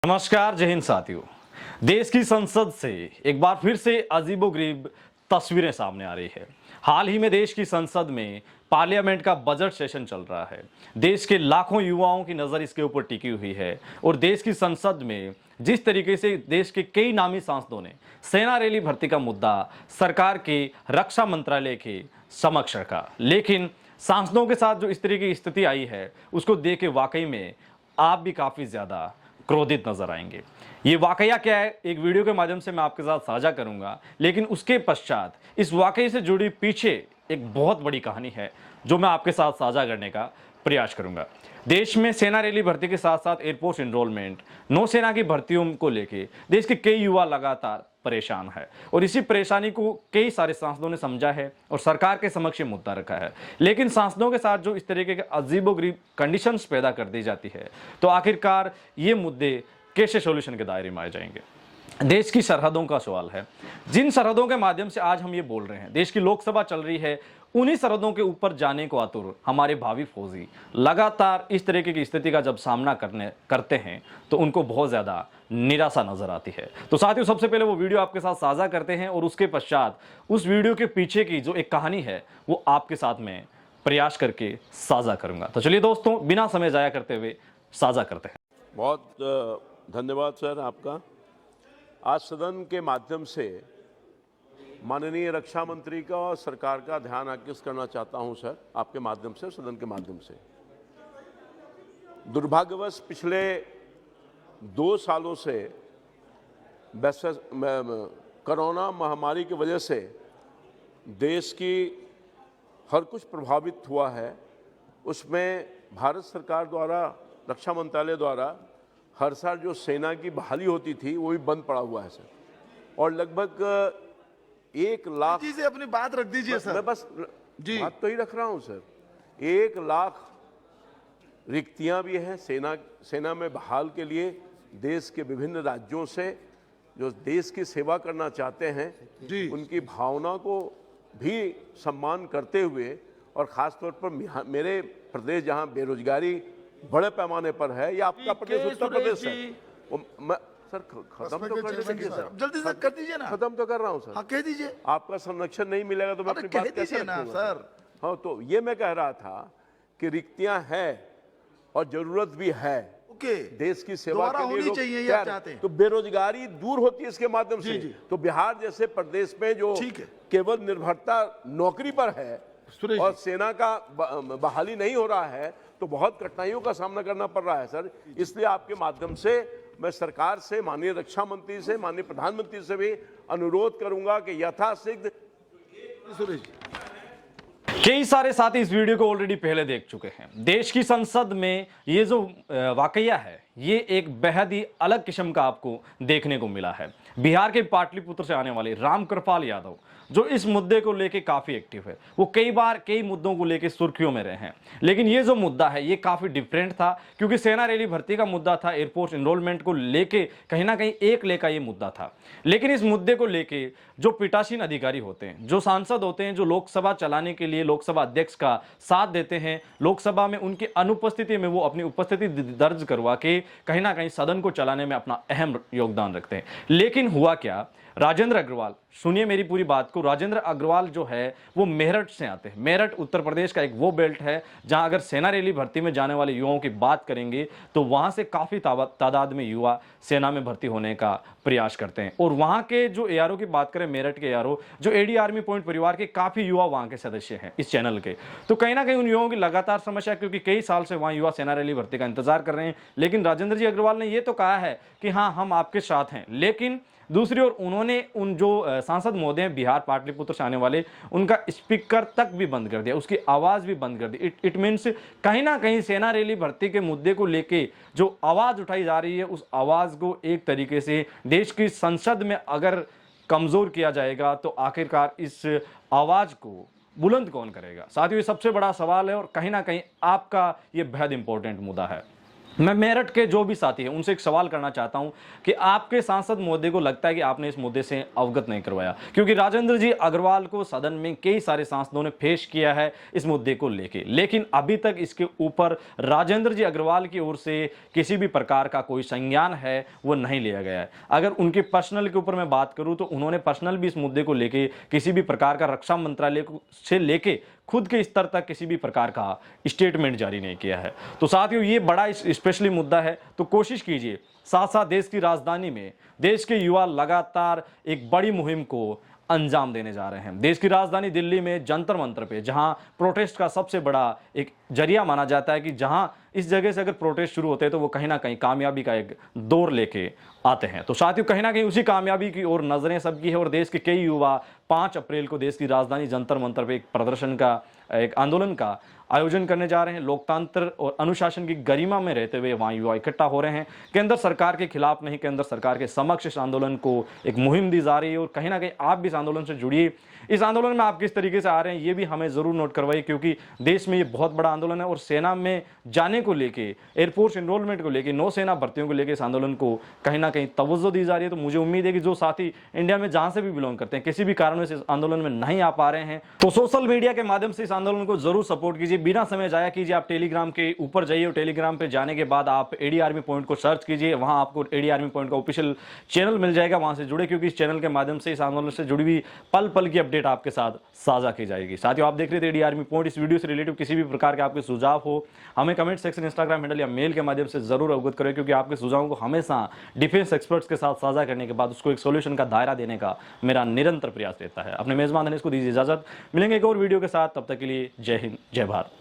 नमस्कार, जय हिंद साथियों। देश की संसद से एक बार फिर से अजीबोगरीब तस्वीरें सामने आ रही है। हाल ही में देश की संसद में पार्लियामेंट का बजट सेशन चल रहा है। देश के लाखों युवाओं की नज़र इसके ऊपर टिकी हुई है और देश की संसद में जिस तरीके से देश के कई नामी सांसदों ने सेना रैली भर्ती का मुद्दा सरकार के रक्षा मंत्रालय के समक्ष रखा, लेकिन सांसदों के साथ जो इस तरह की स्थिति आई है उसको देख के वाकई में आप भी काफ़ी ज़्यादा क्रोधित नजर आएंगे। ये वाकया क्या है, एक वीडियो के माध्यम से मैं आपके साथ साझा करूंगा, लेकिन उसके पश्चात इस वाकये से जुड़ी पीछे एक बहुत बड़ी कहानी है जो मैं आपके साथ साझा करने का प्रयास करूंगा। देश में सेना रैली भर्ती के साथ साथ एयरफोर्स एनरोलमेंट, नौसेना की भर्तियों को लेके देश के कई युवा लगातार परेशान है और इसी परेशानी को कई सारे सांसदों ने समझा है और सरकार के समक्ष ये मुद्दा रखा है। लेकिन सांसदों के साथ जो इस तरीके के अजीबोगरीब कंडीशंस पैदा कर दी जाती है, तो आखिरकार ये मुद्दे कैसे सॉल्यूशन के दायरे में आ जाएंगे। देश की सरहदों का सवाल है, जिन सरहदों के माध्यम से आज हम ये बोल रहे हैं, देश की लोकसभा चल रही है, उन्हीं सरहदों के ऊपर जाने को आतुर हमारे भावी फौजी लगातार इस तरीके की स्थिति का जब सामना करते हैं तो उनको बहुत ज़्यादा निराशा नजर आती है। तो साथियों, सबसे पहले वो वीडियो आपके साथ साझा करते हैं और उसके पश्चात उस वीडियो के पीछे की जो एक कहानी है वो आपके साथ में प्रयास करके साझा करूंगा। तो चलिए दोस्तों, बिना समय जाया करते हुए साझा करते हैं। बहुत धन्यवाद सर आपका। आज सदन के माध्यम से माननीय रक्षा मंत्री का और सरकार का ध्यान आकृष्ट करना चाहता हूं सर, आपके माध्यम से, सदन के माध्यम से। दुर्भाग्यवश पिछले 2 सालों से कोरोना महामारी की वजह से देश की हर कुछ प्रभावित हुआ है। उसमें भारत सरकार द्वारा, रक्षा मंत्रालय द्वारा हर साल जो सेना की बहाली होती थी वो भी बंद पड़ा हुआ है सर। और लगभग 1 लाख जी से अपनी बात रख दीजिए सर। मैं बस जी बात तो ही रख रहा हूं सर। 1 लाख रिक्तियां भी हैं सेना में बहाल के लिए। देश के विभिन्न राज्यों से जो देश की सेवा करना चाहते हैं जी, उनकी भावना को भी सम्मान करते हुए, और ख़ास तौर पर मेरे प्रदेश जहां बेरोजगारी बड़े पैमाने पर है, या आपका प्रदेश उत्तर प्रदेश है, सर खत्म तो कर दीजिए सर, जल्दी से कर दीजिए ना। खत्म तो कर रहा हूं सर। हाँ कह दीजिए। आपका संरक्षण नहीं मिलेगा तो मैं अपनी बात कैसे रखूंगा सर। हाँ, तो ये मैं कह रहा था कि रिक्तियां हैं और जरूरत भी है। ओके, देश की सेवा के लिए होनी लोग चाहिए, ये तैयार आप चाहते हैं। तो बेरोजगारी दूर होती है इसके माध्यम से। जी। तो बिहार जैसे प्रदेश में जो ठीक है, केवल निर्भरता नौकरी पर है सुरेश और सेना का बहाली नहीं हो रहा है, तो बहुत कठिनाइयों का सामना करना पड़ रहा है सर। इसलिए आपके माध्यम से मैं सरकार से, माननीय रक्षा मंत्री से, माननीय प्रधानमंत्री से भी अनुरोध करूंगा कि यथाशीघ्र। सुरेश कई सारे साथी इस वीडियो को ऑलरेडी पहले देख चुके हैं। देश की संसद में ये जो वाकया है, ये एक बेहद ही अलग किस्म का आपको देखने को मिला है। बिहार के पाटलिपुत्र से आने वाले रामकृपाल यादव जो इस मुद्दे को लेके काफ़ी एक्टिव है, वो कई बार कई मुद्दों को लेके सुर्खियों में रहे हैं, लेकिन ये जो मुद्दा है ये काफ़ी डिफरेंट था, क्योंकि सेना रैली भर्ती का मुद्दा था, एयरफोर्स एनरोलमेंट को लेके कहीं ना कहीं एक लेकर ये मुद्दा था। लेकिन इस मुद्दे को लेके जो पीठासीन अधिकारी होते हैं, जो सांसद होते हैं, जो लोकसभा चलाने के लिए लोकसभा अध्यक्ष का साथ देते हैं, लोकसभा में उनकी अनुपस्थिति में वो अपनी उपस्थिति दर्ज करवा के कहीं ना कहीं सदन को चलाने में अपना अहम योगदान रखते हैं। लेकिन हुआ क्या, राजेंद्र अग्रवाल, सुनिए मेरी पूरी बात को। राजेंद्र अग्रवाल जो है वो मेरठ से आते हैं। मेरठ उत्तर प्रदेश का एक वो बेल्ट है जहां अगर सेना रैली भर्ती में जाने वाले युवाओं की बात करेंगे तो वहां से काफ़ी तादाद में युवा सेना में भर्ती होने का प्रयास करते हैं। और वहां के जो एआरओ की बात करें, मेरठ के एआरओ जो एडी आर्मी पॉइंट परिवार के काफ़ी युवा वहां के सदस्य हैं इस चैनल के। तो कहीं ना कहीं उन युवाओं की लगातार समस्या, क्योंकि कई साल से वहाँ युवा सेना रैली भर्ती का इंतजार कर रहे हैं। लेकिन राजेंद्र जी अग्रवाल ने ये तो कहा है कि हाँ, हम आपके साथ हैं, लेकिन दूसरी ओर उन्होंने उन जो सांसद महोदय हैं बिहार पाटलिपुत्र से आने वाले, उनका स्पीकर तक भी बंद कर दिया, उसकी आवाज़ भी बंद कर दी। इट मीन्स कहीं ना कहीं सेना रैली भर्ती के मुद्दे को लेके जो आवाज़ उठाई जा रही है, उस आवाज़ को एक तरीके से देश की संसद में अगर कमज़ोर किया जाएगा तो आखिरकार इस आवाज़ को बुलंद कौन करेगा। साथियों, ये सबसे बड़ा सवाल है और कहीं ना कहीं आपका ये बेहद इंपॉर्टेंट मुद्दा है। मैं मेरठ के जो भी साथी हैं उनसे एक सवाल करना चाहता हूं कि आपके सांसद महोदय को लगता है कि आपने इस मुद्दे से अवगत नहीं करवाया, क्योंकि राजेंद्र जी अग्रवाल को सदन में कई सारे सांसदों ने पेश किया है इस मुद्दे को लेके, लेकिन अभी तक इसके ऊपर राजेंद्र जी अग्रवाल की ओर से किसी भी प्रकार का कोई संज्ञान है वो नहीं लिया गया है। अगर उनके पर्सनल के ऊपर मैं बात करूं तो उन्होंने पर्सनल भी इस मुद्दे को लेके किसी भी प्रकार का रक्षा मंत्रालय से लेके खुद के स्तर तक किसी भी प्रकार का स्टेटमेंट जारी नहीं किया है। तो साथियों, ये बड़ा स्पेशली मुद्दा है, तो कोशिश कीजिए साथ साथ देश की राजधानी में देश के युवा लगातार एक बड़ी मुहिम को अंजाम देने जा रहे हैं। देश की राजधानी दिल्ली में जंतर मंतर पे, जहां प्रोटेस्ट का सबसे बड़ा एक जरिया माना जाता है कि जहां इस जगह से अगर प्रोटेस्ट शुरू होते हैं तो वो कहीं ना कहीं कामयाबी का एक दौर लेके आते हैं। तो साथियों, कहीं ना कहीं उसी कामयाबी की ओर नजरें सबकी है और देश के कई युवा 5 अप्रैल को देश की राजधानी जंतर मंतर पे एक प्रदर्शन का, एक आंदोलन का आयोजन करने जा रहे हैं। लोकतंत्र और अनुशासन की गरिमा में रहते हुए वहां युवा इकट्ठा हो रहे हैं। केंद्र सरकार के खिलाफ नहीं, केंद्र सरकार के समक्ष इस आंदोलन को एक मुहिम दी जा रही है और कहीं ना कहीं आप भी इस आंदोलन से जुड़िए। इस आंदोलन में आप किस तरीके से आ रहे हैं ये भी हमें जरूर नोट करवाइए, क्योंकि देश में ये बहुत बड़ा आंदोलन है और सेना में जाने को लेके, एयरफोर्स एनरोलमेंट को लेके, नौसेना भर्तियों को लेके इस आंदोलन को कहीं ना कहीं तवज्जो दी जा रही है। तो मुझे उम्मीद है कि जो साथी इंडिया में जहां से भी बिलोंग करते हैं, किसी भी कारण से इस आंदोलन में नहीं आ पा रहे हैं, तो सोशल मीडिया के माध्यम से इस आंदोलन को जरूर सपोर्ट कीजिए। बिना समय जाया कीजिए, आप टेलीग्राम के ऊपर जाइए और टेलीग्राम पे जाने के बाद आप एडी आर्मी पॉइंट को सर्च कीजिए। वहां आपको एडी आर्मी पॉइंट का ऑफिशियल चैनल मिल जाएगा, वहां से जुड़े, क्योंकि इस चैनल के माध्यम से इस आंदोलन से जुड़ी हुई पल पल की अपडेट आपके साथ साझा की जाएगी। साथियों, आप देख रहे थे एडी आर्मी पॉइंट। इस वीडियो से रिलेटिव किसी भी प्रकार के आपके सुझाव हो, हमें कमेंट सेक्शन, इंस्टाग्राम हैंडल या मेल के माध्यम से जरूर अवगत करें, क्योंकि आपके सुझावों को हमेशा डिफेंस एक्सपर्ट्स के साथ साझा करने के बाद उसको एक सॉल्यूशन का दायरा देने का मेरा निरंतर प्रयास रहता है। अपने मेजबान धनेश को दीजिए इजाजत, मिलेंगे एक और वीडियो के साथ, तब तक के लिए जय हिंद, जय भारत।